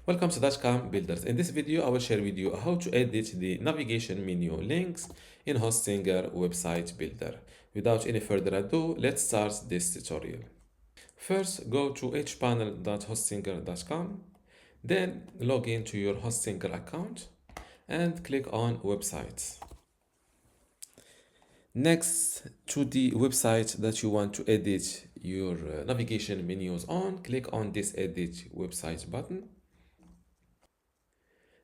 Welcome to dotcom builders. In this video, I will share with you how to edit the navigation menu links in Hostinger website builder. Without any further ado, let's start this tutorial. First, go to hpanel.hostinger.com, then log into your Hostinger account and click on websites. Next, to the website that you want to edit your navigation menus on, click on this edit website button.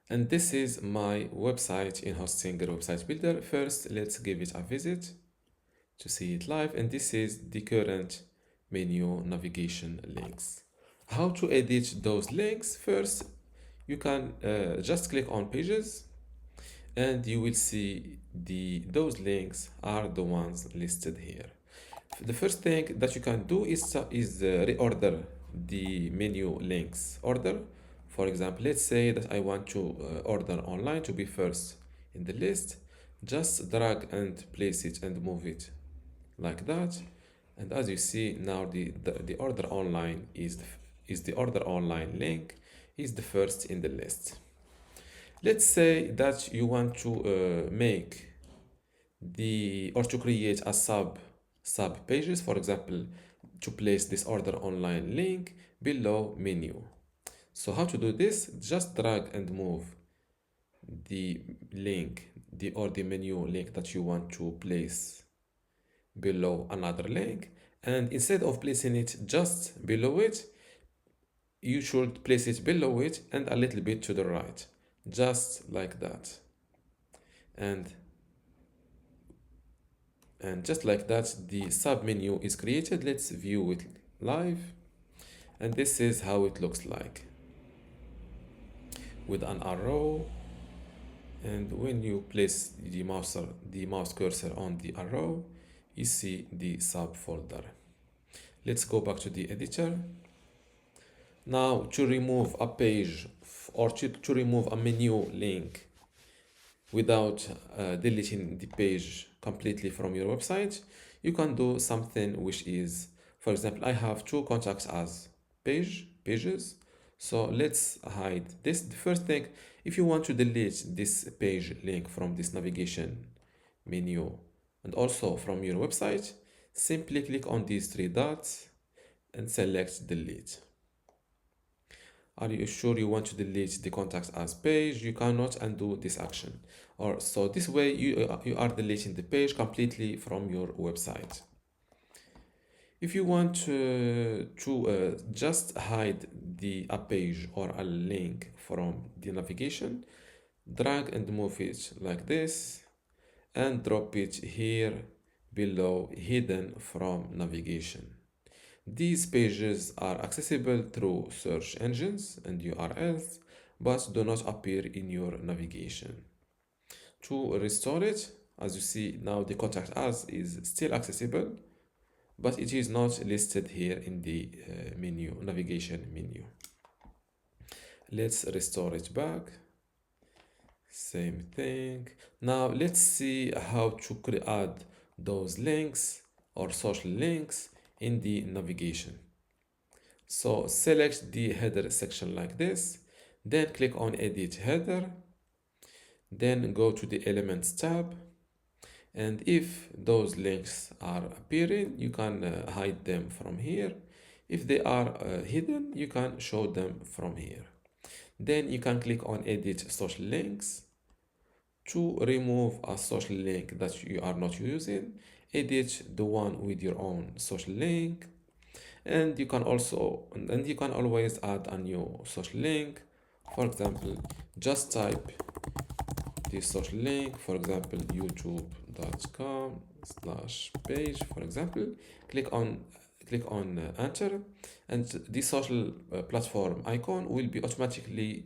And this is my website in Hostinger website builder. First, let's give it a visit to see it live. And this is the current menu navigation links. How to edit those links? First, you can just click on pages and you will see those links are the ones listed here. The first thing that you can do is reorder the menu links order. For example, let's say that I want to order online to be first in the list. Just drag and place it and move it like that. And as you see now, the order online is the order online link is the first in the list. Let's say that you want to make or to create a sub pages, for example, to place this order online link below menu. So how to do this? Just drag and move the link or the menu link that you want to place below another link, and instead of placing it just below it, you should place it below it and a little bit to the right, just like that. And just like that, the sub menu is created. Let's view it live. And this is how it looks like with an arrow. And when you place the mouse cursor on the arrow, you see the subfolder. Let's go back to the editor. Now, to remove a page or to remove a menu link without deleting the page completely from your website, you can do something which is, for example, I have two contacts as pages. So let's hide this. The first thing, if you want to delete this page link from this navigation menu and also from your website, simply click on these three dots and select delete. Are you sure you want to delete the contacts as page? You cannot undo this action. Or so this way you are deleting the page completely from your website. If you want to just hide a page or a link from the navigation, drag and move it like this and drop it here below hidden from navigation. These pages are accessible through search engines and URLs, but do not appear in your navigation. To restore it, as you see now, the contact us is still accessible, but it is not listed here in the navigation menu. Let's restore it back. Same thing. Now let's see how to add those links or social links in the navigation. So select the header section like this, then click on edit header, then go to the elements tab, and if those links are appearing, you can hide them from here. If they are hidden, you can show them from here. Then you can click on edit social links to remove a social link that you are not using. Edit the one with your own social link, and you can always add a new social link. For example, just type this social link, for example, youtube.com/page, for example. Click on enter, and the social platform icon will be automatically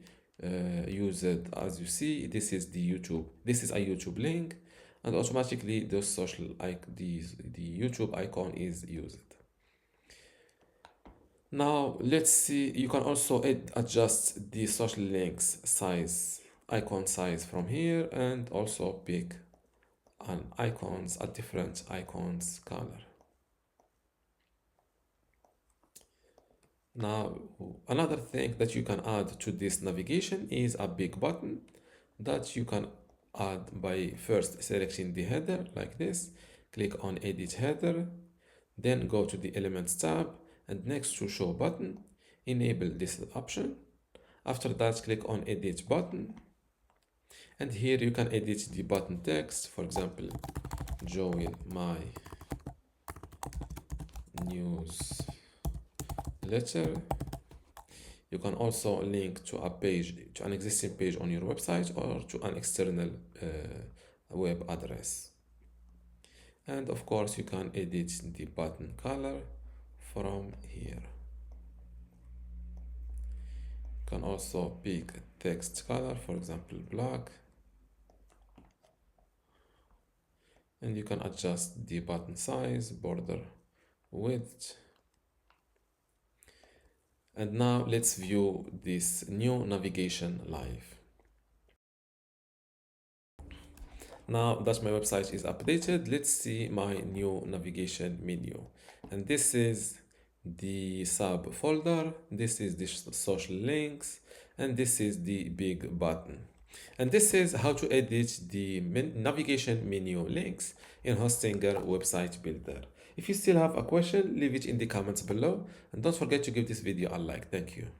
used. As you see, this is a YouTube link, and automatically the YouTube icon is used. Now let's see, you can also adjust the social links icon size from here, and also pick a different icons color. Now, another thing that you can add to this navigation is a big button that you can add by first selecting the header like this. Click on Edit Header, then go to the Elements tab, and next to Show Button, enable this option. After that, click on Edit Button, and here you can edit the button text. For example, join my newsletter. You can also link to a page, to an existing page on your website, or to an external web address. And of course, you can edit the button color from here. You can also pick text color, for example, black. And you can adjust the button size, border width. And now let's view this new navigation live. Now that my website is updated, let's see my new navigation menu. And this is the subfolder, this is the social links, and this is the big button. And this is how to edit the navigation menu links in Hostinger Website Builder. If you still have a question, leave it in the comments below, and don't forget to give this video a like. Thank you.